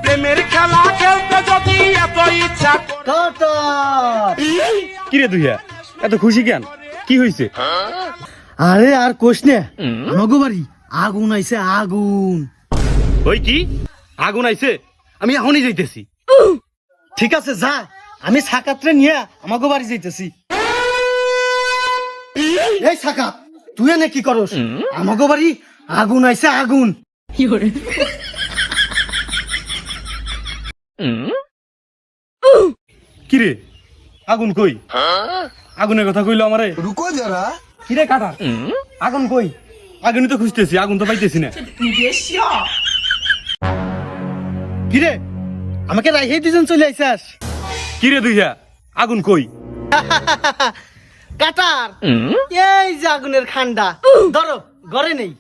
প্রেমের খেলা খেলতে যদি এত ইচ্ছা কিরে দুইয়া এত খুশি কেন? কি হয়েছে? আরে আর কোশ নে, আমাগো বাড়ি আগুন আইছে, আগুন। ওই কি আগুন আইছে? আমি এখনই যাইতেছি। ঠিক আছে যা, আমি সাকাতরে নিয়ে আমাগো বাড়ি যাইতেছি। এই সাকাত, তুই এনে কি করস? আমাগো বাড়ি আগুন আইছে, আগুন। কিরে আগুন কই? আগুনের কথা কইলো আমারে। रुको जरा। কিরে কাটা, আগুন কই? আগুনই তো খুঁজতেছি, আগুন তো পাইতেছি না। কিরে আমাকে রাইহে দুজন চলে আইছাস? কিরে দুইয়া আগুন কই? কাটার এই যে আগুনের খান্ডা, ধরো ঘরে নেই।